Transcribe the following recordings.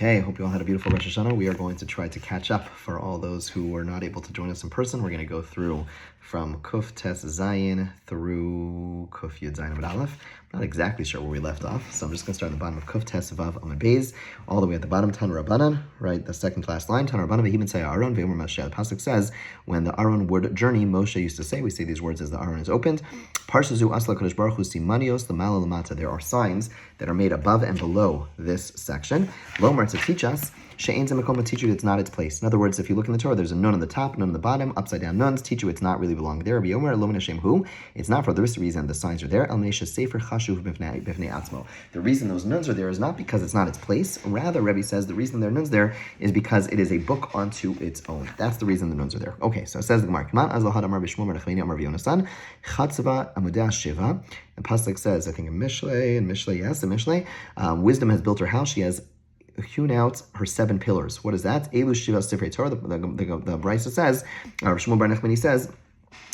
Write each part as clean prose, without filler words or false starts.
Okay, hope you all had a beautiful Rosh Hashanah. We are going to try to catch up for all those who were not able to join us in person. We're going to go through from Kuf Tes Zayin through Kuf Yud Zayin Amud Aleph. I'm not exactly sure where we left off, so I'm just going to start at the bottom of Kuf Tes Vav Amud Beis, all the way at the bottom, Tan Rabbanan, right, the second to last line, Tan Rabbanan V'Hiben Say Aaron Ve'Omer Moshe. The pasuk says, when the Aaron would journey, Moshe used to say, we say these words as the Aaron is opened, Parshazu Asla Kodesh Baruch Hu Simanios Lamala Lamata. There are signs that are made above and below this section. Lomar, to teach us, She'ein Zemakom, teach you it's not its place. In other words, if you look in the Torah, there's a nun on the top, nun on the bottom, upside down nuns, teach you it's not really belonging there. Yomi Lomin Hashem Hu. It's not for this reason the signs are there. The reason those nuns are there is not because it's not its place. Rather, Rebbe says the reason there are nuns there is because it is a book unto its own. That's the reason the nuns are there. Okay, so it says the Gemara. The pasuk says, I think in Mishlei, wisdom has built her house. She has hewn out her 7 pillars. What is that? Elu Shiva Sifrei Torah. The Brisa says, Shmuel Bar Nachmani says,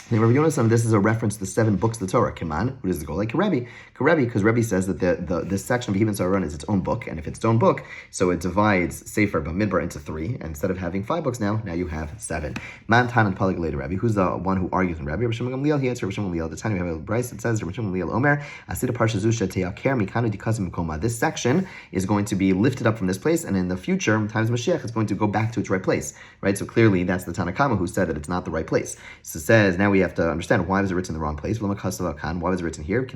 Rabbi Yonasan, this is a reference to the 7 books of the Torah. Kiman, who does it go like? Rebbe, because Rebbe says that this section of V'Hiben Saharon is its own book, and if it's its own book, so it divides Sefer Bamidbar into 3, and instead of having 5 books now you have 7. Man Tan and Palig later Rebbe, who's the one who argues in Rebbe? Rabbi Shimon Gamliel, he answers Rabbi Shimon Gamliel. The time we have a Bryce, it says Rabbi Shimon Gamliel Omer, Asida Parsha Zusha Teyaker Mikanu Dikazim Koma. This section is going to be lifted up from this place, and in the future, times Mashiach, it's going to go back to its right place, right? So clearly, that's the Tanakama who said that it's not the right place. So it says, now we have to understand why was it written in the wrong place? Why was it written here? To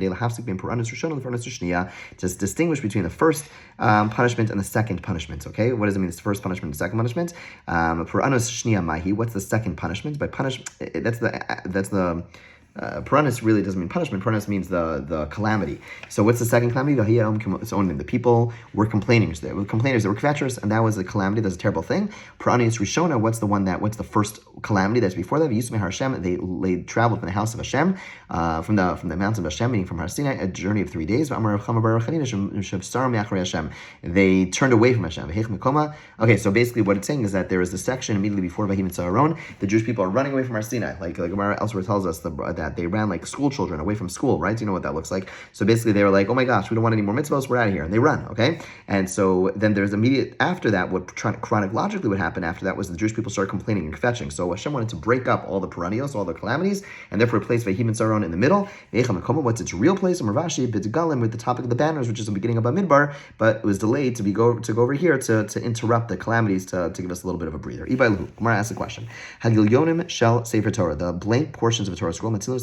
distinguish between the first punishment and the second punishment. Okay, what does it mean? It's the first punishment and the second punishment. What's the second punishment? By punish, that's the Paranis really doesn't mean punishment. Paranis means the calamity. So what's the second calamity? The people were complainers. They were complainers. They were kvetchers, and that was a calamity. That's a terrible thing. Paranis Rishona. What's the first calamity that's before that? Yismei Hashem. They traveled from the house of Hashem, from the mountains of Hashem, meaning from Har Sinai, a journey of 3 days. They turned away from Hashem. Okay, so basically what it's saying is that there is a section immediately before V'Hiben Saharon. The Jewish people are running away from Har Sinai, like Gemara elsewhere tells us that they ran like school children away from school, right? You know what that looks like. So basically they were like, oh my gosh, we don't want any more mitzvahs, we're out of here. And they run, okay? And so then there's immediate, after that, what chronologically would happen after that was the Jewish people started complaining and fetching. So Hashem wanted to break up all the perennials, all the calamities, and therefore place V'Hiben Saharon in the middle. What's its real place? Ravashi, B'Tgalim, with the topic of the banners, which is the beginning of Bamidbar, but it was delayed to go over here to interrupt the calamities to give us a little bit of a breather. Ibailu, Gemara asks a question. Hagil Yonim shall Sefer Torah, the blank portions of a Torah scroll, do you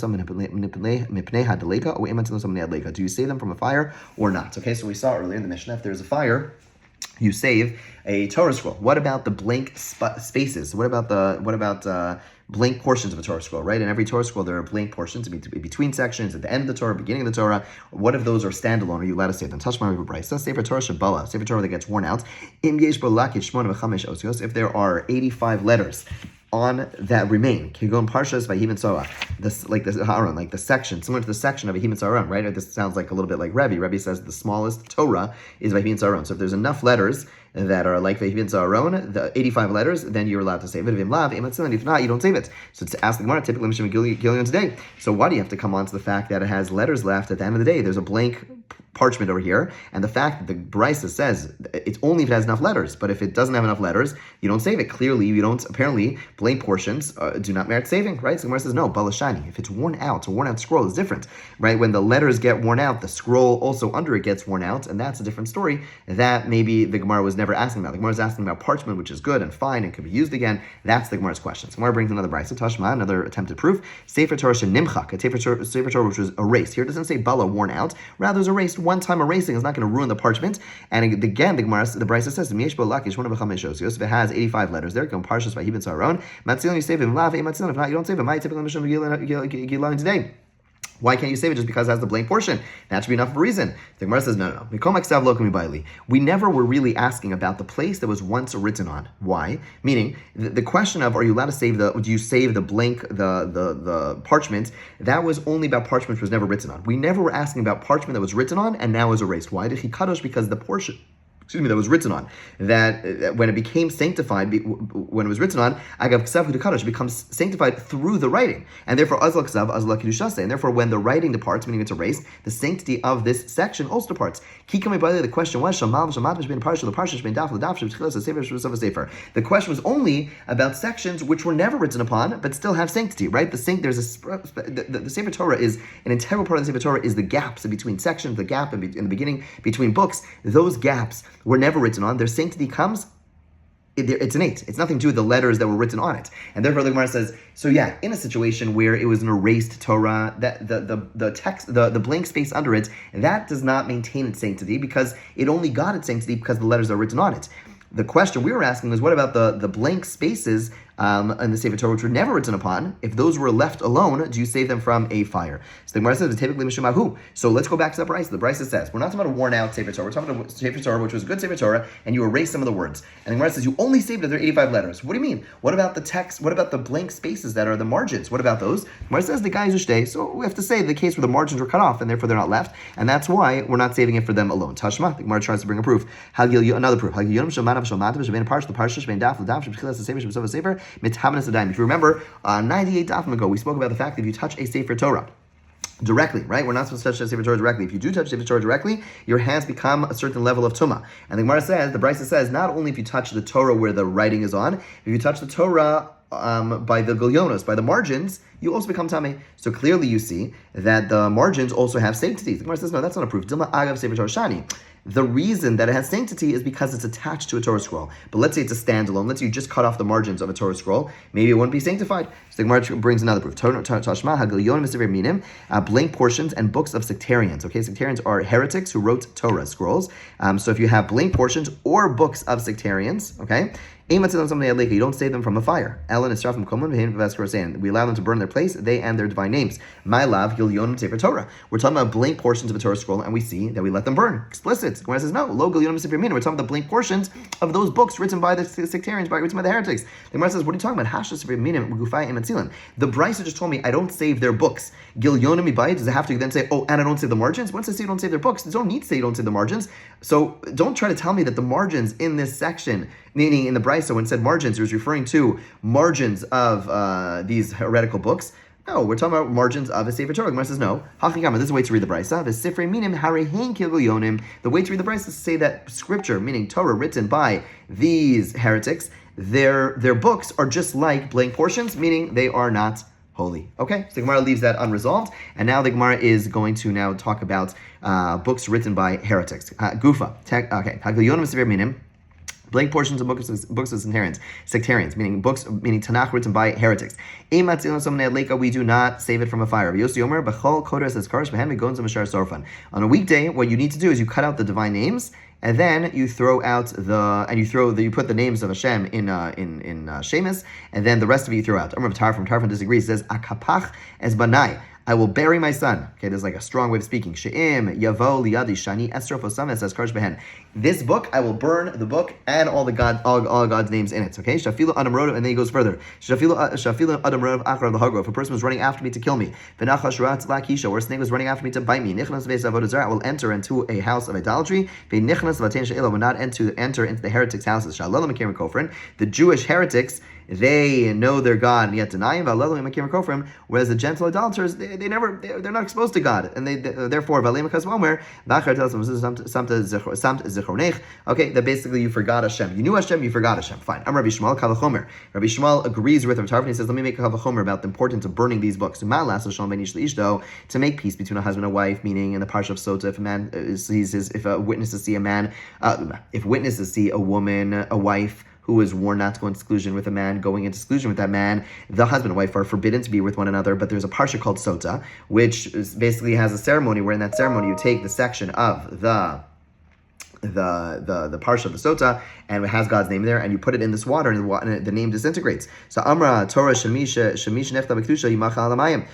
save them from a fire or not? Okay, so we saw earlier in the Mishnah, if there's a fire, you save a Torah scroll. What about the blank spaces? What about blank portions of a Torah scroll, right? In every Torah scroll, there are blank portions between sections, at the end of the Torah, beginning of the Torah. What if those are standalone? Are you allowed to save them? Tashma Brisa, Sefer Torah Shabala, Sefer Torah that gets worn out. If there are 85 letters on that remain, Kigon Parshas V'Hiben Saharon, like the section, similar to the section of V'Hiben Saharon, right? This sounds like a little bit like Rebbe. Rebbe says the smallest Torah is V'Hiben Saharon. So if there's enough letters that are like V'Hiben Saharon, the 85 letters, then you're allowed to save it. If not, you don't save it. So to ask the Gemara, typically Mishnah Gilion today. So why do you have to come on to the fact that it has letters left at the end of the day? There's a blank parchment over here, and the fact that the Brisa says it's only if it has enough letters, but if it doesn't have enough letters, you don't save it. Clearly, you don't. Apparently, blank portions do not merit saving, right? So the Gemara says no. Balashani, if it's worn out, a worn out scroll is different, right? When the letters get worn out, the scroll also under it gets worn out, and that's a different story. That maybe the Gemara was never asking about. The Gemara is asking about parchment, which is good and fine and can be used again. That's the Gemara's question. So Gemara brings another Brisa, Tashma, another attempted proof. Sefer Torah shenimchak, a Sefer Torah which was erased. Here it doesn't say bala, worn out. Rather, it was erased. One time erasing is not going to ruin the parchment. And again, the Brisa says, if it has 85 letters there, go Parshas V'Hiben Saharon, Matzilin, you save him, if not, you don't save him. My typical Mishnah Gilon today. Why can't you save it just because it has the blank portion? That should be enough of a reason. The Gemara says, no. We never were really asking about the place that was once written on. Why? Meaning, the question of, are you allowed to save do you save the blank, the parchment, that was only about parchment which was never written on. We never were asking about parchment that was written on and now is erased. Why did he kadosh? Because the portion that was written on, that when it became sanctified, when it was written on, agav ksav hudakadosh, becomes sanctified through the writing, and therefore azal ksav azal kidushase, and therefore when the writing departs, meaning it's erased, the sanctity of this section also departs. The question was the question was only about sections which were never written upon but still have sanctity, right? The Sefer Torah is an integral part of the Sefer Torah is the gaps in between sections, the gap in the beginning between books. Those gaps were never written on. Their sanctity comes. It's innate. It's nothing to do with the letters that were written on it. And therefore the Gemara says, so yeah, in a situation where it was an erased Torah, that the text, the blank space under it, that does not maintain its sanctity because it only got its sanctity because the letters are written on it. The question we were asking was, what about the blank spaces in the Sefer Torah which were never written upon? If those were left alone, do you save them from a fire? So the Gemara says, typically mishumahu. So let's go back to the Brisa. The Brisa says, we're not talking about a worn out Sefer Torah. We're talking about a Sefer Torah which was a good Sefer Torah, and you erase some of the words. And the Gemara says, you only saved it. There are 85 letters. What do you mean? What about the text? What about the blank spaces that are the margins? What about those? The Gemara says, the guys are so we have to say the case where the margins were cut off, and therefore they're not left, and that's why we're not saving it for them alone. Tashma. The Gemara tries to bring a proof. Another proof. If you remember, 98 dafim ago, we spoke about the fact that if you touch a Sefer Torah directly, right? We're not supposed to touch the Sefer Torah directly. If you do touch the Sefer Torah directly, your hands become a certain level of tumah. And the Gemara says, the Brisa says, not only if you touch the Torah where the writing is on, if you touch the Torah by the gilyonos, by the margins, you also become tamei. So clearly you see that the margins also have sanctity. The Gemara says, no, that's not a proof. Dilma agav Sefer Torah shani. The reason that it has sanctity is because it's attached to a Torah scroll. But let's say it's a standalone. Let's say you just cut off the margins of a Torah scroll. Maybe it wouldn't be sanctified. So the Gemara brings another proof. Blank portions and books of sectarians. Okay, sectarians are heretics who wrote Torah scrolls. So if you have blank portions or books of sectarians, okay, you don't save them from a fire. We allow them to burn their place, they and their divine names. My love, We're talking about blank portions of a Torah scroll, and we see that we let them burn. Explicit. Gemara says, no, we're talking about the blank portions of those books written by the sectarians, written by the heretics. The Gemara says, what are you talking about? The Brisa just told me I don't save their books. Does it have to then say, oh, and I don't save the margins? Once I say you don't save their books, there's no need to say you don't save the margins. So don't try to tell me that the margins in this section, meaning in the Brisa, when it said margins, it was referring to margins of these heretical books. No, we're talking about margins of a Sefer Torah. The Gemara says no. This is a way to read the Brisa. The way to read the Brisa is to say that scripture, meaning Torah, written by these heretics, their books are just like blank portions, meaning they are not holy. Okay, so the Gemara leaves that unresolved, and now the Gemara is going to now talk about books written by heretics. Gufa. Okay. Blank portions of books of sectarians, meaning Tanakh written by heretics. We do not save it from a fire. On a weekday, what you need to do is you cut out the divine names, and then you throw out you put the names of Hashem in Shemus, and then the rest of it you throw out. Tarfon disagrees. Says akapach es banai. I will bury my son. Okay, there's like a strong way of speaking. She'im yavo liyadi shani esraf osames as karsh behen. This book, I will burn the book and all God's names in it. Okay, shafilu adam rodav, and then he goes further. Shafilu adam rodav achrav l'hagro. If a person was running after me to kill me, v'nachash rat lakisha, or a snake was running after me to bite me, nichnas veis avodah zarah, I will enter into a house of idolatry. V'nichnas v'atein she'ela, will not enter into the heretics' houses. Shalom akim kofrin. The Jewish heretics, they know their God and yet deny him. Whereas the gentle idolaters, they're not exposed to God, and therefore okay, that basically you forgot Hashem. You knew Hashem, you forgot Hashem. Fine. I'm Rabbi Shmuel Kavachomer. Rabbi Shmuel agrees with Rav Tarfon. He says, let me make a Kavachomer about the importance of burning these books. To make peace between a husband and wife, meaning in the parsha of Sota, if a man if witnesses see a woman, a wife who is warned not to go into seclusion with a man, going into seclusion with that man, the husband and wife are forbidden to be with one another. But there's a parsha called Sota, which basically has a ceremony where in that ceremony you take the section of the parsha of the Sota, and it has God's name there, and you put it in this water, and the name disintegrates. So Amra Torah Shemish Nechta B'Kedusha Yimachal Alamayim.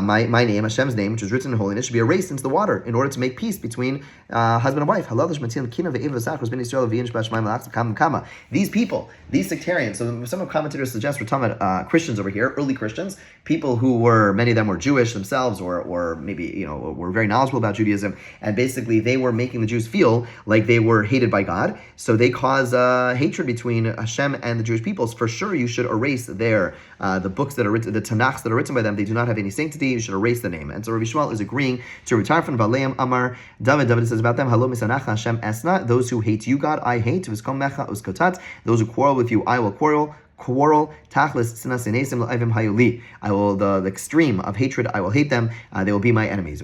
My name, Hashem's name, which was written in holiness, should be erased into the water in order to make peace between husband and wife. These people, these sectarians. So some of commentators suggest we're talking about Christians over here, early Christians, people who many of them were Jewish themselves, or maybe were very knowledgeable about Judaism, and basically they were making the Jews feel like like they were hated by God, so they cause hatred between Hashem and the Jewish peoples. For sure, you should erase their the books that are written, the Tanakhs that are written by them. They do not have any sanctity. You should erase the name. And so Rabbi Shmuel is agreeing to retire from Valeim Amar David. David says about them, Halo misanach Hashem esna. Those who hate you, God, I hate. V'skom mecha uskotat. Those who quarrel with you, I will quarrel. Tachlis sinas enesim la'ivim hayuli. I will the extreme of hatred. I will hate them. They will be my enemies.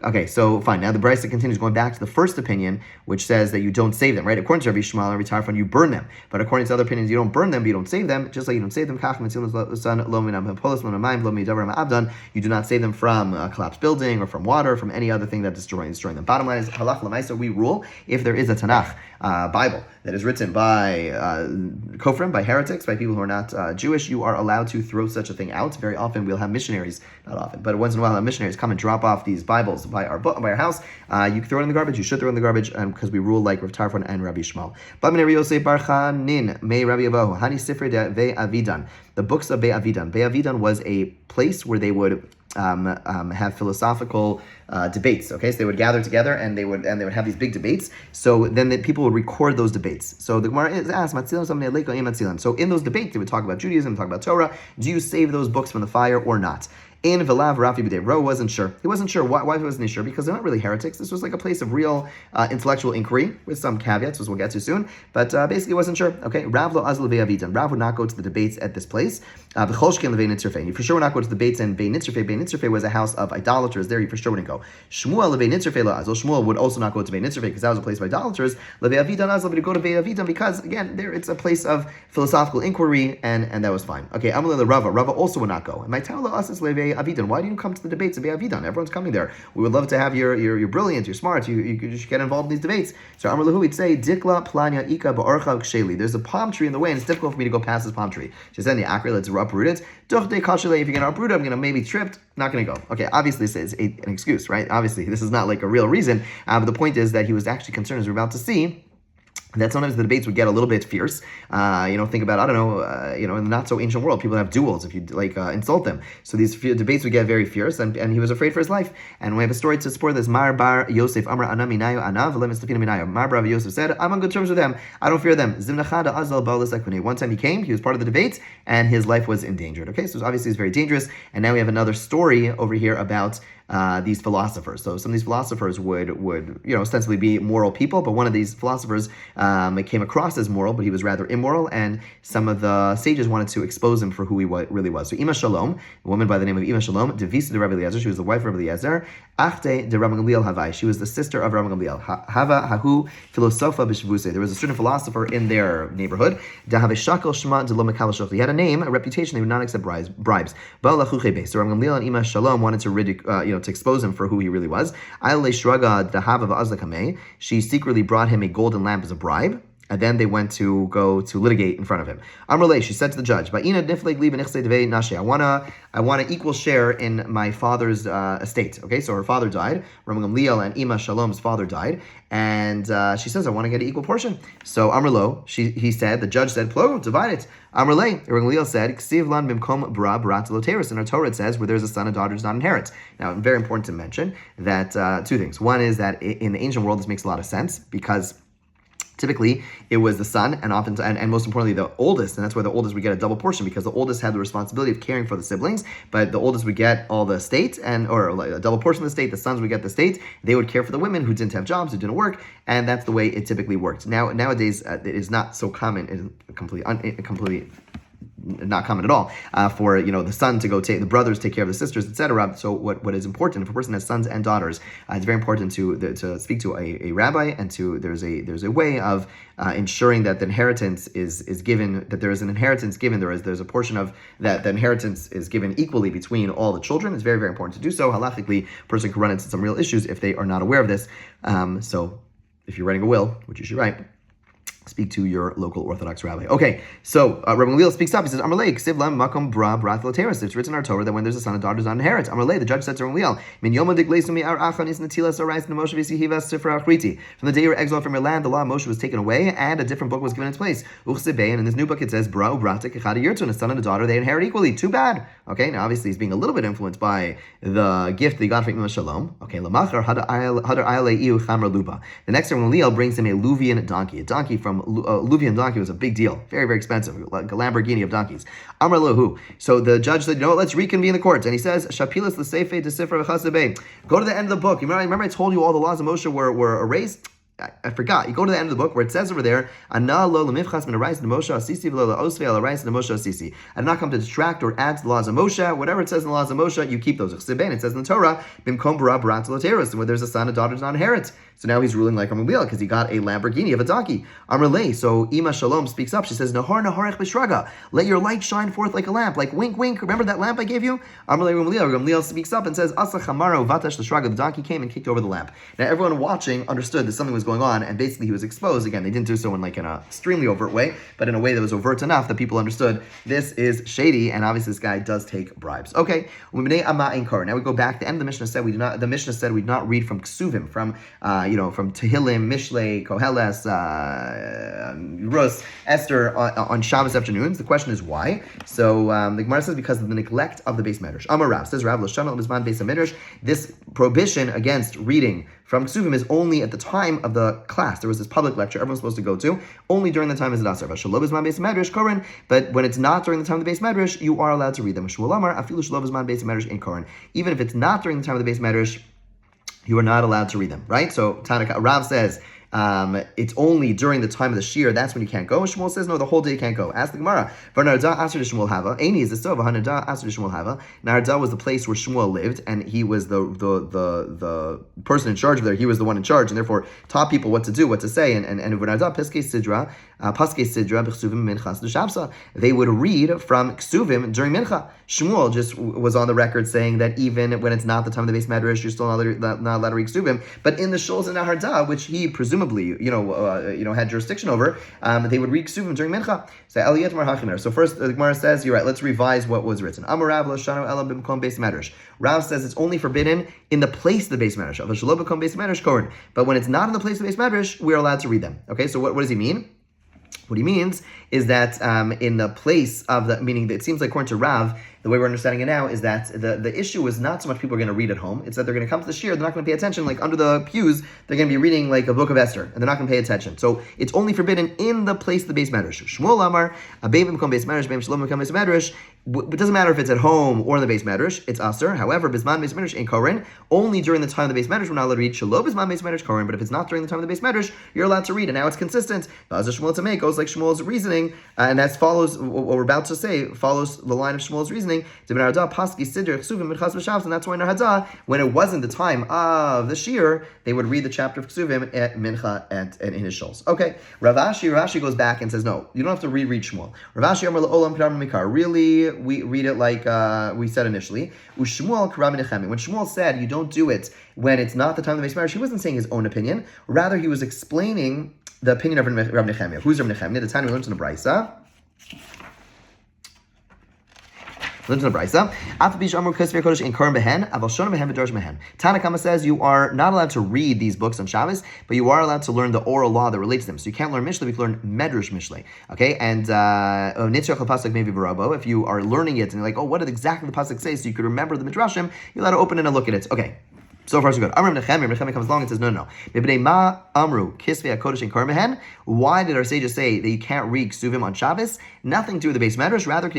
Okay, so fine. Now the Brisa continues, going back to the first opinion, which says that you don't save them, right? According to Rabbi Shmuel and Rabbi Tarfon, you burn them. But according to other opinions, you don't burn them, but you don't save them. Just like you don't save them, you do not save them from a collapsed building or from water, from any other thing that is destroying them. Bottom line is, halach l'maisa, we rule, if there is a Tanakh, Bible, that is written by Kofrim, by heretics, by people who are not Jewish, you are allowed to throw such a thing out. Very often we'll have missionaries, not often, but once in a while missionaries come and drop off these Bibles by our house. You can throw it in the garbage. You should throw it in the garbage because we rule like Rav Tarfon and Rabbi Shmuel. The books of Be'avidan. Be'avidan was a place where they would have philosophical debates. Okay, so they would gather together and they would have these big debates. So then people would record those debates. So the Gemara is asked, so in those debates they would talk about Judaism, talk about Torah. Do you save those books from the fire or not? In Velav Rafi B'dei Ro wasn't sure. He wasn't sure. Why wasn't he sure? Because they're not really heretics. This was like a place of real intellectual inquiry with some caveats, which we'll get to soon. But basically, wasn't sure. Okay, Rav lo azl ve'avidan. Rav would not go to the debates at this place. V'cholshkin levei nitzrfei. You for sure would not go to the debates in Bei Nitzrfei. Bei Nitzrfei was a house of idolaters. There, you for sure wouldn't go. Shmuel levei Nitzrfei lo azl. Shmuel would also not go to Bei Nitzrfei because that was a place of idolaters. Levei avidan azl, but to go to Bei Avidan because again, there it's a place of philosophical inquiry, and that was fine. Okay, Amalei le Rava. Rava also would not go. And my tell us levei avidan. Why do you come to the debates of Be'avidan? Everyone's coming there. We would love to have you're brilliant, you're smart, you should get involved in these debates. So Amar Lahu would say, Dikla planya ika ba'orcha ksheli. There's a palm tree in the way and it's difficult for me to go past this palm tree. She said, the akra, let's uproot it. Doch de kashele, if you're going to uproot it, I'm going to maybe tripped, not going to go. Okay, obviously this is an excuse, right? Obviously, this is not like a real reason, but the point is that he was actually concerned, as we're about to see, that sometimes the debates would get a little bit fierce. Think about, in the not so ancient world, people have duels if you insult them. So these debates would get very fierce, and he was afraid for his life. And we have a story to support this. Mar bar Yosef Amar Ana Minayo Anav Lemistafina Minayo. Mar bar Yosef said, I'm on good terms with them. I don't fear them. Zimnachada Azal Ba'alis Ekune. One time he came, he was part of the debates, and his life was endangered. Okay, so obviously it's very dangerous. And now we have another story over here about these philosophers. So some of these philosophers would ostensibly be moral people, but one of these philosophers came across as moral, but he was rather immoral, and some of the sages wanted to expose him for who he really was. So Ima Shalom, a woman by the name of Ima Shalom, Devisa de Rabbi Eliezer, she was the wife of Rabbi Eliezer, Achte de Rabbi Gamliel Havai, she was the sister of Rabbi Gamliel. Hava Hahu Philosopha B'Shavuse, there was a certain philosopher in their neighborhood, Dahave Shakel Shema de Lo Mekal Shach. He had a name, a reputation, they would not accept bribes. So Rabbi Gamliel and Ima Shalom wanted to expose him for who he really was. She secretly brought him a golden lamp as a bribe, and then they went to go to litigate in front of him. Amrle, she said to the judge, I want an equal share in my father's estate. Okay, so her father died. Rabbi Gamliel and Ima Shalom's father died, and she says, I want to get an equal portion. So Amrlo, the judge said, Plo, divide it. Amrle, Rabbi Gamliel said, Ksiv lan bimkom bra barat loteris. In our Torah it says, where there's a son, a daughter does not inherit. Now, very important to mention that two things. One is that in the ancient world, this makes a lot of sense because typically, it was the son, and most importantly, the oldest, and that's why the oldest would get a double portion, because the oldest had the responsibility of caring for the siblings, but the oldest would get all the estate, or a double portion of the estate. The sons would get the estate. They would care for the women who didn't have jobs, who didn't work, and that's the way it typically worked. Nowadays, it is not so common, it is completely not common at all, for the son to go take the brothers take care of the sisters, etc. So what is important, if a person has sons and daughters, it's very important to speak to a rabbi, and there's a way of ensuring that the inheritance is given, that there is an inheritance given, there's a portion of that the inheritance is given equally between all the children. It's very, very important to do so. Halachically, a person can run into some real issues if they are not aware of this. So if you're writing a will, which you should write, Speak to your local Orthodox rabbi. Okay, so Rabbi Gamliel speaks up. He says, Amalei, ksiv lam makom bra brat v'loteris. It's written in our Torah that when there's a son, a daughter does not inherit. Amalei, the judge said to Rabbi Gamliel, Min yoma digleisumi ar achanis natilas arais nemoshe v'sihivas sifra achriti. From the day you were exiled from your land, the law of Moshe was taken away, and a different book was given in its place. Uchsebei, and in this new book it says, Bra ubrata kechada yirtun, a son and a daughter, they inherit equally. Too bad. Okay, now obviously he's being a little bit influenced by the gift that he got from Imam Shalom. Okay, lamachar hadar ayale iu chamra luba. The next Rabbi Gamliel brings him a Luvian donkey. A donkey from Luvian donkey was a big deal, very, very expensive, like a Lamborghini of donkeys. Amar lahu. So the judge said, let's reconvene the court. And he says, Shapilas l'seife desifra v'chasabei. Go to the end of the book. Remember I told you all the laws of Moshe were erased? I forgot. You go to the end of the book where it says over there, Ana lo lemivchas min arais Moshe asisi v'lo laosvei al arais Moshe asisi. I did not come to distract or add to the laws of Moshe. Whatever it says in the laws of Moshe, you keep those. It says in the Torah, bimkom bara barat loteros, and where there's a son, a daughter does not inherit. So now he's ruling like Rabbi Gamliel because he got a Lamborghini of a donkey. Amrlei. So Ima Shalom speaks up. She says, Nahar naharech b'shraga. Let your light shine forth like a lamp. Like wink, wink. Remember that lamp I gave you? Amrlei Gamliel. Gamliel speaks up and says, Asa chamaro vatash l'shraga. The donkey came and kicked over the lamp. Now everyone watching understood that something was going on, and basically he was exposed. Again, they didn't do so in like an extremely overt way, but in a way that was overt enough that people understood this is shady, and obviously this guy does take bribes. Okay. Now we go back. The end of the Mishnah said we do not read from Ksuvim, from Tehillim, Mishlei, Koheles, Rus, Esther on Shabbos afternoons. The question is why. So the Gemara says because of the neglect of the Beis Medrash. Amar Rav says Rav L'Shana L'Bizman Beis Medrash. This prohibition against reading from Ksuvim is only at the time of the class. There was this public lecture everyone's supposed to go to. Only during the time is it asar. But when it's not during the time of the Beis Medrash, you are allowed to read them. Even if it's not during the time of the Beis Medrash, you are not allowed to read them, right? So Rav says it's only during the time of the shir, that's when you can't go. Shmuel says, no, the whole day you can't go. Ask the Gemara. Narda was the place where Shmuel lived, and he was the person in charge of there. He was the one in charge, and therefore taught people what to do, what to say. And they would read from Ksuvim during Mincha. Shmuel just was on the record saying that even when it's not the time of the Beis Medrash, you're still not allowed to read Ksuvim. But in the shuls in Naharda, which he presumably had jurisdiction over, they would read Ksuvim during Mincha. So first the Gemara says, you're right, let's revise what was written. Rav says it's only forbidden in the place of the Beis Medrash. But when it's not in the place of the Beis Medrash, we're allowed to read them. Okay, so what does he mean? What he means is that in the place of the, meaning that it seems like according to Rav, the way we're understanding it now is that the issue is not so much people are going to read at home, it's that they're going to come to the shir, they're not going to pay attention, like under the pews, they're going to be reading like a book of Esther, and they're not going to pay attention. So it's only forbidden in the place of the Beis Medrash. Shmuel Amar, Abeim B'Kom Beis Medrash, Beim Shalom B'Kom Beis Medrash. It doesn't matter if it's at home or in the Beis Medrash, it's Aser. However, Bisman Beis Medrash in Koren, only during the time of the Beis Medrash we're not allowed to read Shalom Bisman Beis Medrash Koren, but if it's not during the time of the Beis Medrash, you're allowed to read, and now it's consistent. Shmuel Tamei goes like Shmuel's reasoning, and that follows what we're about to say, follows the line of Shmuel's reasoning. Paski Sidr Ksuvim Minchas B'Shavs, and that's why in Hada, when it wasn't the time of the shir, they would read the chapter of Ksuvim at Mincha and in his shuls. Okay, Rav Ashi goes back and says, no, you don't have to reread Shmuel. Rav Ashi Amar L'Olam K'ram Mikar. Really, we read it like we said initially. U'Shmuel K'ram Nechemi. When Shmuel said you don't do it when it's not the time of the Beis Medrash, he wasn't saying his own opinion. Rather, he was explaining the opinion of Rav Nechemia. Who's Rav Nechemia? The time we learned in the Brisa. Tanakama says you are not allowed to read these books on Shabbos, but you are allowed to learn the oral law that relates to them. So you can't learn Mishlei, you can learn Medrash Mishlei. Okay, and if you are learning it and you're like, oh, what did exactly the pasuk say? So you could remember the Midrashim, you're allowed to open it and look at it. Okay. So far so good. Nechemia comes along and says, no. Why did our sages say that you can't read Ksuvim on Shabbos? Nothing to do with the Beis Medrash. Rather,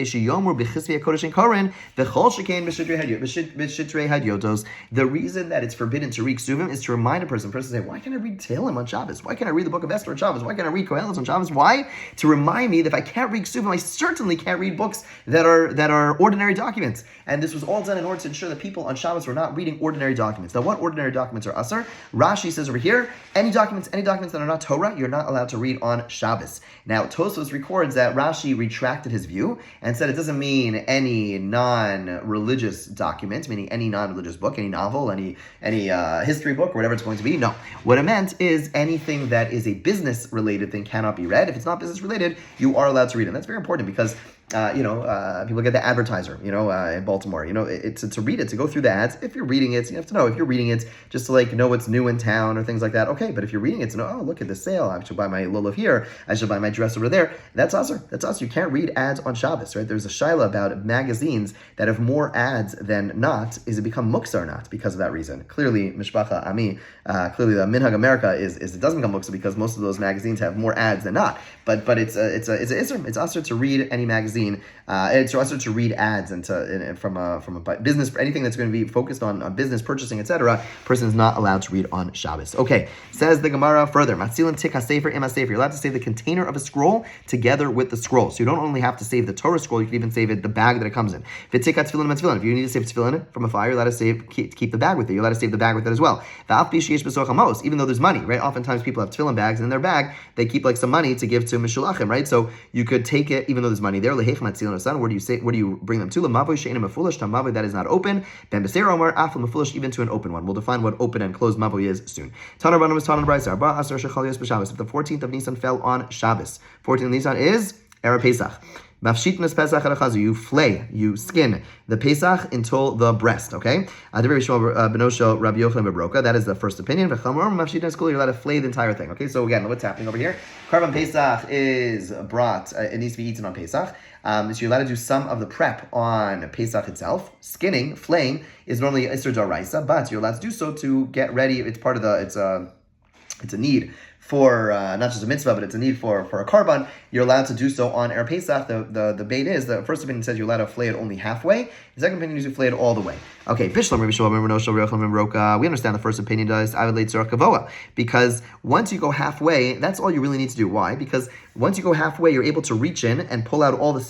the reason that it's forbidden to read Ksuvim is to remind a person say, why can't I read Tehillim on Shabbos? Why can't I read the book of Esther on Shabbos? Why can't I read Koheles on Shabbos? Why? To remind me that if I can't read Ksuvim, I certainly can't read books that are ordinary documents. And this was all done in order to ensure that people on Shabbos were not reading ordinary documents. documents. Now, what ordinary documents are asr? Rashi says over here, any documents that are not Torah, you're not allowed to read on Shabbos. Now, Tosfos records that Rashi retracted his view and said it doesn't mean any non-religious document, meaning any non-religious book, any novel, any history book, or whatever it's going to be. No. What it meant is anything that is a business-related thing cannot be read. If it's not business-related, you are allowed to read it. And that's very important because people get the advertiser, in Baltimore, to read it, to go through the ads. If you're reading it, you have to know if you're reading it just to know what's new in town or things like that. Okay, but if you're reading it to know, oh, look at the sale, I should buy my lulav here, I should buy my dress over there. That's asr. That's asr. You can't read ads on Shabbos, right? There's a shaila about magazines that have more ads than not. Is it become muksa or not because of that reason? Clearly, Mishpacha Ami, clearly the Minhag America is it doesn't become muksa because most of those magazines have more ads than not. But it's isr. It's asr to read any magazine. It's also to read ads and from a business, anything that's going to be focused on business purchasing, etc. Person is not allowed to read on Shabbos. Okay, says the Gemara further. Matzilin tik hasefer im hasefer. You're allowed to save the container of a scroll together with the scroll. So you don't only have to save the Torah scroll, you can even save the bag that it comes in. If you need to save tefillin from a fire, you're allowed to keep the bag with it. You're allowed to save the bag with it as well. Even though there's money, right? Oftentimes people have tefillin bags and in their bag they keep some money to give to mishulachim, right? So you could take it even though there's money there. Where do you bring them to? Mavoi that is not open. Ben Beser Omar Afal Mafulish even to an open one. We'll define what open and closed Mavoi is soon. Tanar Banam is Tanar Brisa. Arba Asar Shechal Yos B'Shabbos. If the 14th of Nisan fell on Shabbos, 14th of Nisan is Erev Pesach. Mafshitnas Pesach Arachazu. You flay, you skin the Pesach until the breast. Okay. That is the first opinion. You're allowed to flay the entire thing. Okay. So again, what's happening over here? Karban Pesach is brought. It needs to be eaten on Pesach. So you're allowed to do some of the prep on Pesach itself. Skinning, flaying is normally Isser Daraisa, but you're allowed to do so to get ready. It's part of it's a need for not just a mitzvah, but it's a need for a karban. You're allowed to do so on Erev Pesach. The bait is, the first opinion says you're allowed to flay it only halfway. The second opinion is you flay it all the way. Okay, Bishlam, we understand the first opinion does because once you go halfway, that's all you really need to do. Why? Because once you go halfway, you're able to reach in and pull out all the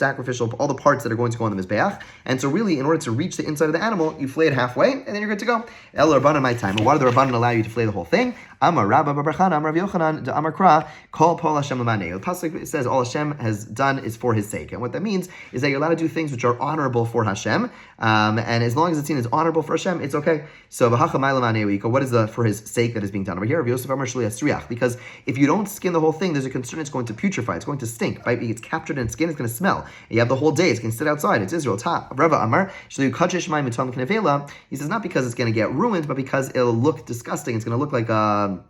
parts that are going to go on the mizbeach. And so really, in order to reach the inside of the animal, you flay it halfway, and then you're good to go. El Rabbanan my time. Why do the Rabbanan allow you to flay the whole thing? Amar Rabba Barachana, Amar Rav Yochanan, Amar Kra, Kol Pol Hashem L'manei. The pasuk says all Hashem has done is for His sake, and what that means is that you're allowed to do things which are honorable for Hashem, and as long as it's seen as honorable for Hashem, it's okay. So what is the for His sake that is being done over here? Rav Yosef Amar Shli Asriach, because if you don't skin the whole thing, there's a concern it's going to putrefy, it's going to stink. Right? It gets captured in skin, it's going to smell. And you have the whole day, it's going to sit outside. It's Israel. Rava Amar Shli Kachesh Mai Mitam Knevela. He says not because it's going to get ruined, but because it'll look disgusting. It's going to look like a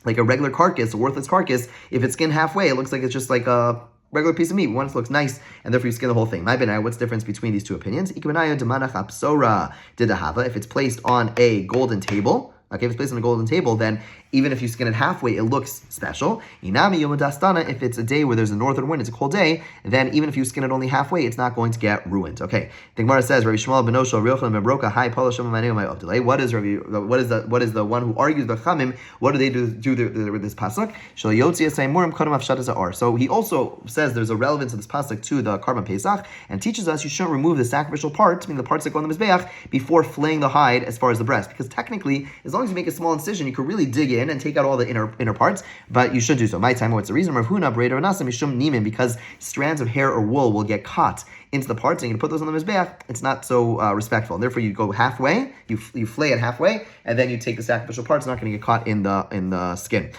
regular carcass, a worthless carcass. If it's skinned halfway, it looks like it's just like a regular piece of meat. One looks nice, and therefore you skin the whole thing. What's the difference between these two opinions? If it's placed on a golden table, okay, if it's placed on a golden table, then even if you skin it halfway, it looks special. If it's a day where there's a northern wind, it's a cold day, then even if you skin it only halfway, it's not going to get ruined. Okay. The Gemara says, Rabbi Shmuel ben Oshel, what is the one who argues the Chamim? What do they do with this pasuk? So he also says there's a relevance of this pasuk to the Karban Pesach and teaches us you shouldn't remove the sacrificial parts, meaning the parts that go on the mizbeach, before flaying the hide as far as the breast, because technically, as long as you make a small incision, you can really dig in and take out all the inner parts, but you should do so. My time, what's the reason? Because strands of hair or wool will get caught into the parts, and you can put those on the mizbeach. It's not so respectful. And therefore, you go halfway, you flay it halfway, and then you take the sacrificial parts. It's not going to get caught in the skin.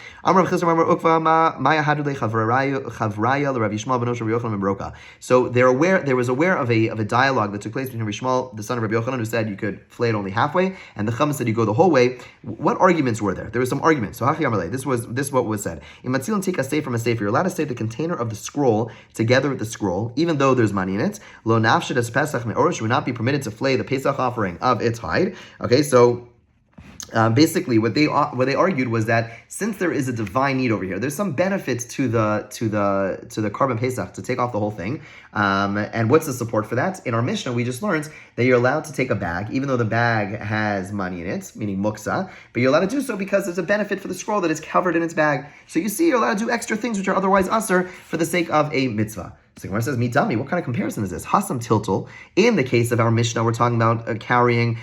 So there was aware of a dialogue that took place between Rishmal, the son of Rabbi Yochanan, who said you could flay it only halfway, and the Chum said you go the whole way. What arguments were there? There were some arguments. So this is what was said. In Matzilin take a safe from a safe. You're allowed to save the container of the scroll together with the scroll, even though there's money in it. Lo nafshed as Pesach me'orosh would not be permitted to flay the Pesach offering of its hide. Okay, so basically, what they argued was that since there is a divine need over here, there's some benefits to the Karban Pesach to take off the whole thing. And what's the support for that? In our Mishnah, we just learned that you're allowed to take a bag, even though the bag has money in it, meaning muksa, but you're allowed to do so because there's a benefit for the scroll that is covered in its bag. So you see, you're allowed to do extra things which are otherwise asur for the sake of a mitzvah. So Gemara says, "Mitami, what kind of comparison is this?" Hasam tiltul. In the case of our Mishnah, we're talking about carrying.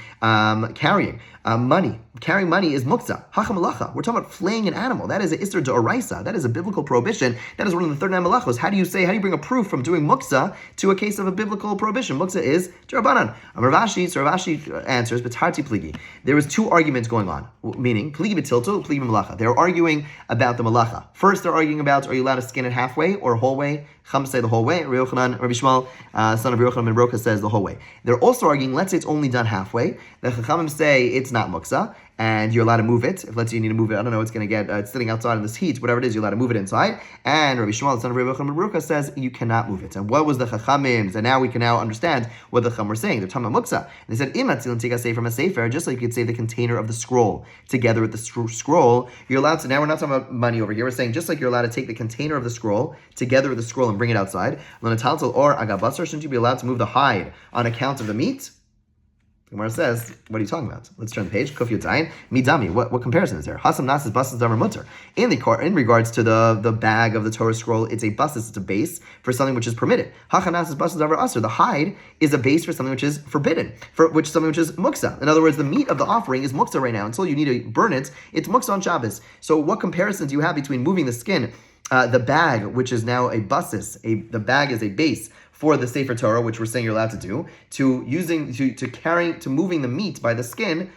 Money. Carrying money is muktzah. Hacha malacha. We're talking about flaying an animal. That is an isser d'oraisa. That is a biblical prohibition. That is one of the 39 malachos. How do you bring a proof from doing muktzah to a case of a biblical prohibition? Muktzah is d'Rabbanan. Rav Ashi answers, B'tarti pligi. There was two arguments going on, meaning pligi b'tilto, pligi b'malacha. They're arguing about the malacha. First, they're arguing about, are you allowed to skin it halfway or whole way? Chum say the whole way. Rabbi Shmuel, son of Yochanan ben Rocha, says the whole way. They're also arguing, let's say it's only done halfway. The Chachamim say it's not muktzah, and you're allowed to move it. If let's say you need to move it, I don't know, it's going to get, it's sitting outside in this heat, whatever it is, you're allowed to move it inside. And Rabbi Shmuel, son of Rabbi Yochanan ben Rocha, says you cannot move it. And what was the Chachamim? And now we can now understand what the Chacham were saying. They're talking about muktzah. And they said, Im atzilin take a sefer from a sefer, just like you could say the container of the scroll together with the scroll, you're allowed to, now we're not talking about money over here, we're saying just like you're allowed to take the container of the scroll together with the scroll and bring it outside, or agabasar, shouldn't you be allowed to move the hide on account of the meat? The Gemara says, what are you talking about? Let's turn the page. Kuf Yudzayin. Midami. What comparison is there? Hasam Nas is basas davar mutter. In regards to the bag of the Torah scroll, it's a basas, it's a base for something which is permitted. Hachanas is basas davar asur. The hide is a base for something which is forbidden, something which is muksa. In other words, the meat of the offering is muksa right now. Until you need to burn it, it's muksa on Shabbos. So what comparison do you have between moving the skin, the bag, which is now a basis, the bag is a base for the Sefer Torah, which we're saying you're allowed to do, to moving the meat by the skin,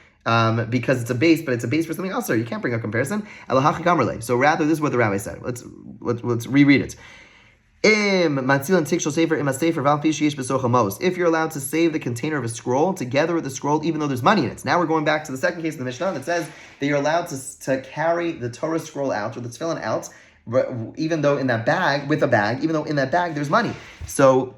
because it's a base, but it's a base for something else. So you can't bring a comparison. So rather, this is what the rabbi said. Let's reread it. If you're allowed to save the container of a scroll together with the scroll, even though there's money in it. Now we're going back to the second case of the Mishnah that says that you're allowed to carry the Torah scroll out, or the tefillin out, even though in that bag there's money. So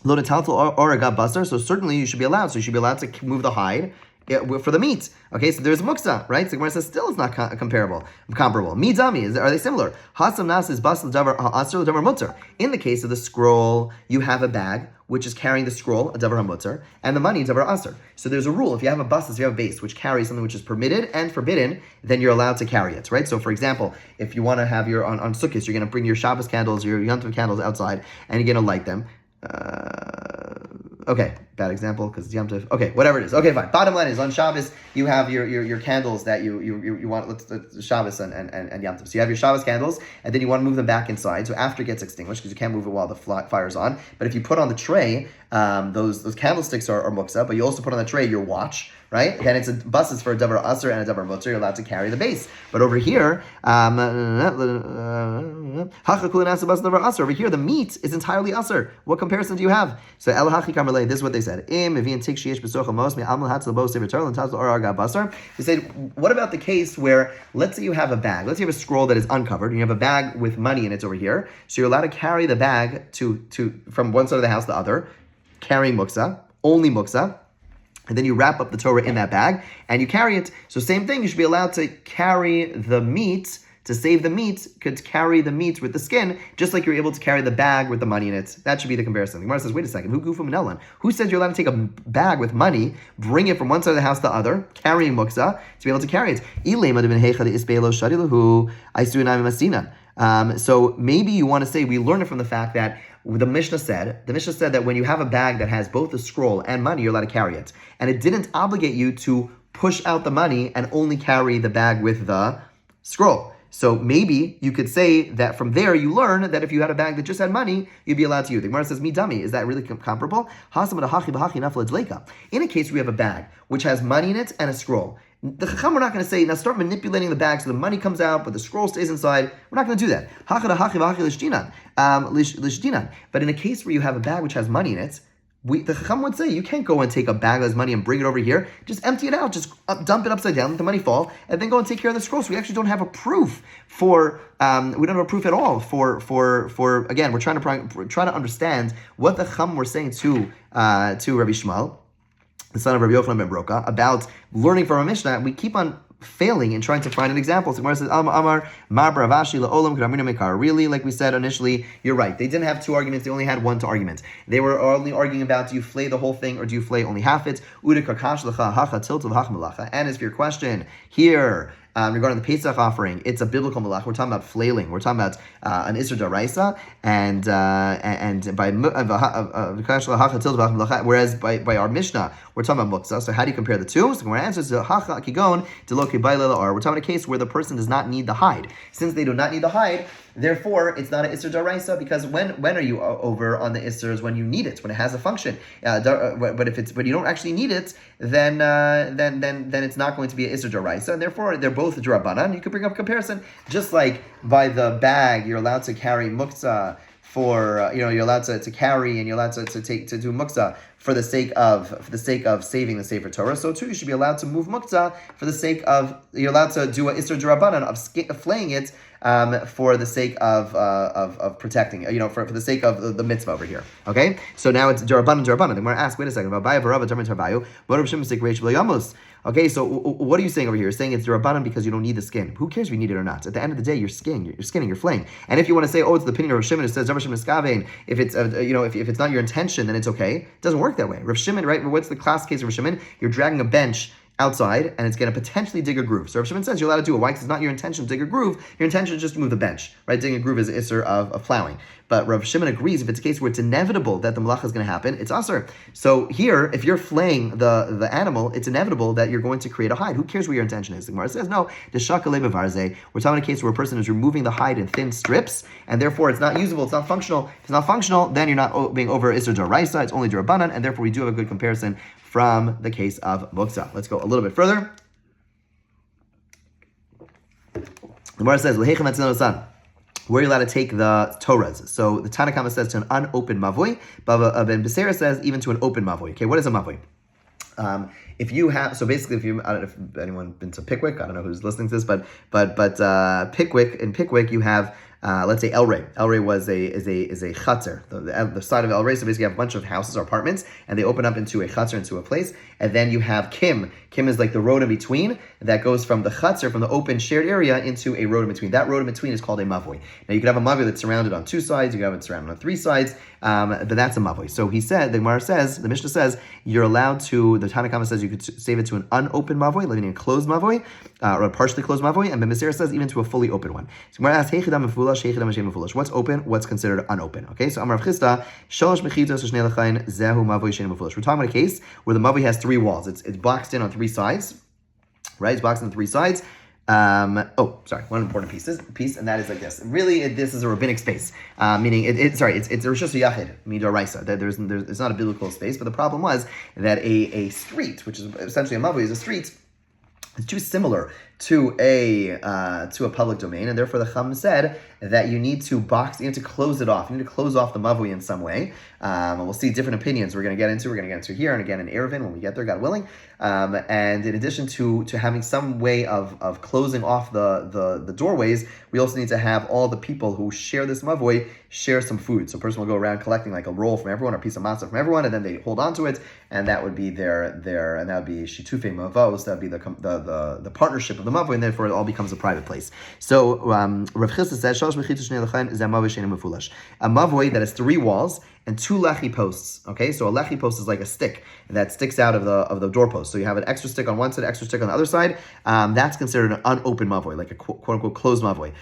lo netaltal or a gab basar. So certainly you should be allowed. So you should be allowed to move the hide for the meat. Okay, so there's muksa, right? So Gemara says still it's not comparable. Midami, are they similar? Hasam nas is basal davar asr davar mutter. In the case of the scroll, you have a bag which is carrying the scroll, a davar hamutter, and the money, davar asr. So there's a rule. If you have a bus, if you have a base which carries something which is permitted and forbidden, then you're allowed to carry it, right? So for example, if you want to have on Sukkot, you're going to bring your Shabbos candles, your Yom Tov candles outside, and you're going to light them. Okay, bad example because it's Yom Tov. Okay, whatever it is. Okay, fine. Bottom line is on Shabbos you have your candles that you want. Let's Shabbos and Yom Tov. So you have your Shabbos candles, and then you want to move them back inside. So after it gets extinguished, because you can't move it while the fire's on. But if you put on the tray, those candlesticks are muksa, but you also put on the tray your watch. Right? And it's a buses for a davar asr and a davar mutter. You're allowed to carry the base. But over here, over here, the meat is entirely asr. What comparison do you have? So this is what they said. They said, what about the case where, let's say you have a bag. Let's say you have a scroll that is uncovered, and you have a bag with money in it over here. So you're allowed to carry the bag to from one side of the house to the other, carrying muksa, only muksa. And then you wrap up the Torah in that bag, and you carry it. So same thing, you should be allowed to carry the meat, to save the meat, could carry the meat with the skin, just like you're able to carry the bag with the money in it. That should be the comparison. The Gemara says, wait a second, who says you're allowed to take a bag with money, bring it from one side of the house to the other, carrying muksa, to be able to carry it? So maybe you want to say, we learn it from the fact that the Mishnah said that when you have a bag that has both the scroll and money, you're allowed to carry it. And it didn't obligate you to push out the money and only carry the bag with the scroll. So maybe you could say that from there you learn that if you had a bag that just had money, you'd be allowed to use. The Gemara says, "Midami." Is that really comparable? In a case where we have a bag which has money in it and a scroll, the Chacham, we're not going to say, now start manipulating the bag so the money comes out, but the scroll stays inside. We're not going to do that. But in a case where you have a bag which has money in it, the Chacham would say, you can't go and take a bag that has money and bring it over here. Just empty it out. Just dump it upside down, let the money fall, and then go and take care of the scroll. So we actually don't have a proof we don't have a proof at all for again, we're trying to understand what the Chacham were saying to Rabbi Shmuel, the son of Rabbi Yochanan ben Rocha, about learning from a Mishnah. We keep on failing in trying to find an example. So Gemara says, Amar, Mar Bravashi la'olam k'ramina mekar. Really, like we said initially, you're right. They didn't have two arguments. They only had one to argument. They were only arguing about, do you flay the whole thing or do you flay only half it? And as for your question here, regarding the Pesach offering, it's a biblical malach. We're talking about flailing. We're talking about an Isser Daraisa, and by whereas by our Mishnah, we're talking about muksa. So how do you compare the two? So our answer is hacha kigon deloki bailala, or we're talking about a case where the person does not need the hide. Since they do not need the hide, therefore it's not an Isser Daraisa, because when are you over on the Issers? When you need it, when it has a function. But you don't actually need it, then it's not going to be an Isser Daraisa, and therefore they're both Darabanan. You could bring up a comparison, just like by the bag you're allowed to carry muktzah for you're allowed to carry, and you're allowed to do muktzah for the sake of saving the Sefer Torah. So too, you should be allowed to move muktzah for the sake of, you're allowed to do an Isser Darabanan of flaying it for the sake of protecting, for the sake of the mitzvah over here. Okay, so now it's Darabanan. Then we're going to ask, wait a second, okay, so what are you saying over here? You're saying it's Darabanan because you don't need the skin. Who cares if you need it or not? At the end of the day, you're skinning, you're flaying. And if you want to say, oh, it's the opinion of Rav Shimon, it says if it's if it's not your intention, then it's okay. It doesn't work that way. Rav Shimon, right? What's the class case of Rav Shimon? You're dragging a bench outside, and it's going to potentially dig a groove. So Rav Shimon says you're allowed to do it. Why? Because it's not your intention to dig a groove. Your intention is just to move the bench, right? Digging a groove is Isser of plowing. But Rav Shimon agrees if it's a case where it's inevitable that the malacha is going to happen, it's Asr. So here, if you're flaying the animal, it's inevitable that you're going to create a hide. Who cares what your intention is? The Gemara says, no, we're talking about a case where a person is removing the hide in thin strips, and therefore it's not usable, it's not functional. If it's not functional, then you're not being over Isser Daraisa, it's only Darabanan, and therefore we do have a good comparison from the case of muktzah. Let's go a little bit further. The Gemara says, where are you allowed to take the Torahs? So the Tanakama says to an unopened mavoi, but Ben Becerra says even to an open mavoi. Okay, what is a mavoi? If you have, so basically, I don't know if anyone been to Pickwick, I don't know who's listening to this, but in Pickwick you have, let's say El Rey. El Rey is a chutzner, the side of El Rey. So basically, you have a bunch of houses or apartments, and they open up into a chutzner, into a place. And then you have Kim. Kim is like the road in between that goes from the chutzner, from the open shared area, into a road in between. That road in between is called a mavoi. Now you could have a mavoi that's surrounded on 2 sides. You could have it surrounded on 3 sides. But that's a mavoi. So he said, the Gemara says, the Mishnah says, you're allowed to. The Tanakama says you could save it to an unopened mavoi, living in a closed mavoi, or a partially closed mavoi, and Ben Becerra says even to a fully open one. So Gemara asks, what's open? What's considered unopened? Okay, so Amar Chisda, shalosh mechitos shnei lechayin zehu mavoi shein mefulish. We're talking about a case where the mavoi has 3 walls. It's boxed in on 3 sides, right? It's boxed in 3 sides. One important piece, and that is like this. Really, this is a rabbinic space, meaning it's a rishus yachid midoraisa. That it's not a biblical space, but the problem was that a street, which is essentially a mavoi, is a street. It's too similar to a public domain, and therefore the Chum said that you need to close it off. You need to close off the mavui in some way. And we'll see different opinions we're going to get into here, and again in Eruvin when we get there, God willing. And in addition to having some way of closing off the doorways, we also need to have all the people who share this mavui share some food. So a person will go around collecting like a roll from everyone, or a piece of matzah from everyone, and then they hold on to it, and that would be their and that would be shitufei mavos. That would be the partnership of the mavui, and therefore it all becomes a private place. So Rav Chisda says, a mavoi that has 3 walls and 2 lechi posts. Okay, so a lechi post is like a stick that sticks out of the doorpost. So you have an extra stick on one side, extra stick on the other side. That's considered an unopened mavoi, like a quote unquote closed mavoi.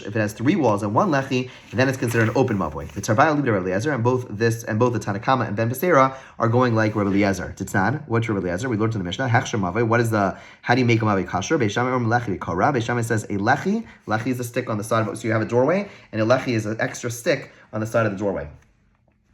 If it has 3 walls and 1 lechi, then it's considered an open mavoi. The Tarvaya Libra Rabbi Eliezer, and both the Tanakama and Ben Becerra are going like Rabbi Eliezer. Titznan, what's Rabbi Eliezer? We learned in the Mishnah. Hechsher mavoi. How do you make a mavoi kasher? Beis Shammai lechi kara. Beis Shammai says a lechi. Lechi is a stick on the side of it. So you have a doorway, and a lechi is an extra stick on the side of the doorway.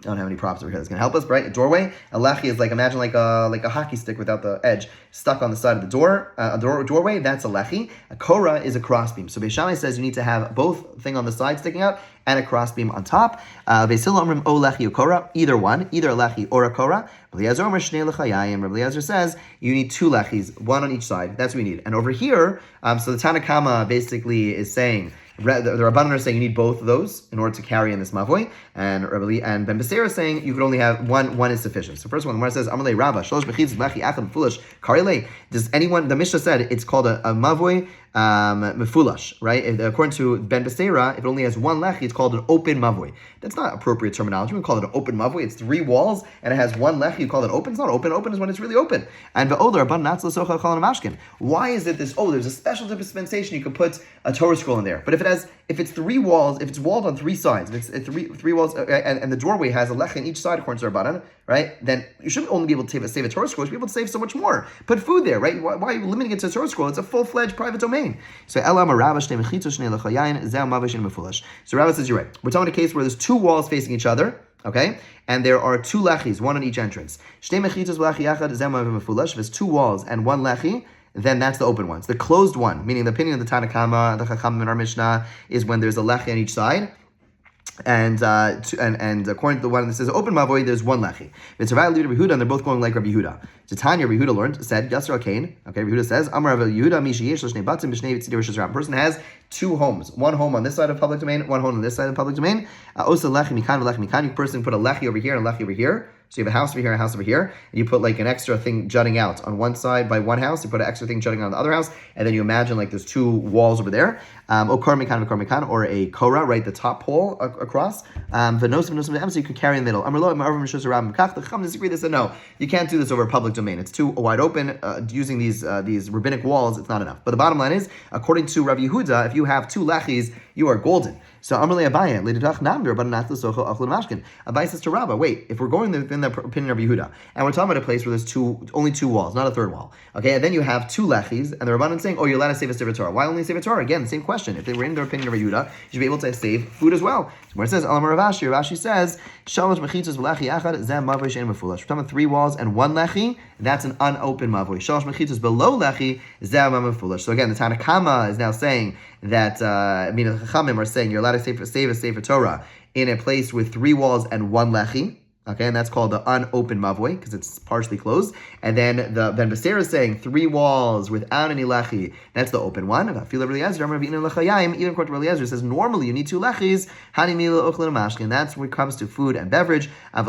I don't have any props over here that's going to help us, right? A doorway. A lechi is imagine like a hockey stick without the edge stuck on the side of the door. Doorway, that's a lechi. A korah is a crossbeam. So Beis Shammai says you need to have both thing on the side sticking out and a crossbeam on top. Beis Hillel omrim o lechi o korah, either one, either a lechi or a korah. Rabbi Eliezer omer shnei lechayayim. Rabbi Eliezer says you need 2 lechis, 1 on each side. That's what we need. And over here, so the Tanakama basically is saying, the Rabbanan are saying you need both of those in order to carry in this mavoi, and Ben Becerra is saying you could only have one is sufficient. So first one, the Gemara says, Amalei Rabba, shalosh mechitzos lechi achad fulish karile. Does anyone? The Mishnah said it's called a mavoi. mefulash, right? According to Ben Beseira, if it only has one lechi, it's called an open mavoi. That's not appropriate terminology. We call it an open mavoi. It's 3 walls and it has one lechi. You call it open. It's not open. Open is when it's really open. And why is it this? Oh, there's a special dispensation. You can put a Torah scroll in there. But if it's 3 walls, if it's walled on 3 sides, if it's three walls, and the doorway has a lechi in each side, according to Rabbanan, right? Then you shouldn't only be able to save a Torah scroll. You should be able to save so much more. Put food there, right? Why are you limiting it to a Torah scroll? It's a full-fledged private domain. So Rabbi says you're right. We're talking a case where there's 2 walls facing each other, okay? And there are 2 lechis, one on each entrance. If it's 2 walls and 1 lechi, then that's the open ones. The closed one, meaning the opinion of the Tanakama, the Chachamim in our Mishnah, is when there's a lechi on each side. And according to the one that says open mavoi, there's 1 lechi. It's Rabbi Yehuda, and they're both going like Rabbi Yehuda. Tanya, Rabbi Yehuda said, Yasser Akain. Okay, Rabbi Yehuda says, Amar Rabbi Yehuda, Mishi Yesh L'shnei Batim B'shnei Tzidei Rosh Hashanah. Person has 2 homes, 1 home on this side of public domain, 1 home on this side of public domain. Osa lechi mikan v'lechi mikan. You person put a lechi over here and a lechi over here. So you have a house over here, a house over here, and you put like an extra thing jutting out on one side by one house. You put an extra thing jutting out on the other house, and then you imagine like there's 2 walls over there. Okar mikan, or a korah, right, the top pole across. So you could carry in the middle. The Chacham disagree. They said no, you can't do this over a public domain. It's too wide open. Using these rabbinic walls, it's not enough. But the bottom line is, according to Rabbi Yehuda, if you have 2 lechis, you are golden. So Amarle Abaye, Abaye says to Rabbah, wait, if we're going in the opinion of Yehuda, and we're talking about a place where there's only 2 walls, not a 3rd wall, okay, and then you have 2 lechis, and the Rabbanan saying, oh, you're allowed to save a Sefer Torah. Why only save a Torah? Again, same question. If they were in their opinion of Yehuda, you should be able to save food as well. Where it says, Alamar Ravashi, Ravashi says, Shalosh mechitzos v'lechi achad, zeh mavoi she'en mefulash. We're talking about 3 walls and 1 lechi, that's an unopened mavoi. Shalosh mechitzos below lechi, zeh mefulash. So again, the Tanakama is now saying that, the Chachamim are saying you're allowed to save a Sefer Torah in a place with 3 walls and 1 lechi. Okay, and that's called the unopened mavoi because it's partially closed. And then the Ben Beseira is saying 3 walls without any lechi. That's the open one. Even according to Eliezer, says normally you need 2 lechis. And that's when it comes to food and beverage. When it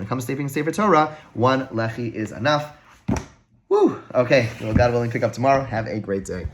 comes to saving Sefer Torah, 1 lechi is enough. Woo! Okay, well, God willing, pick up tomorrow. Have a great day.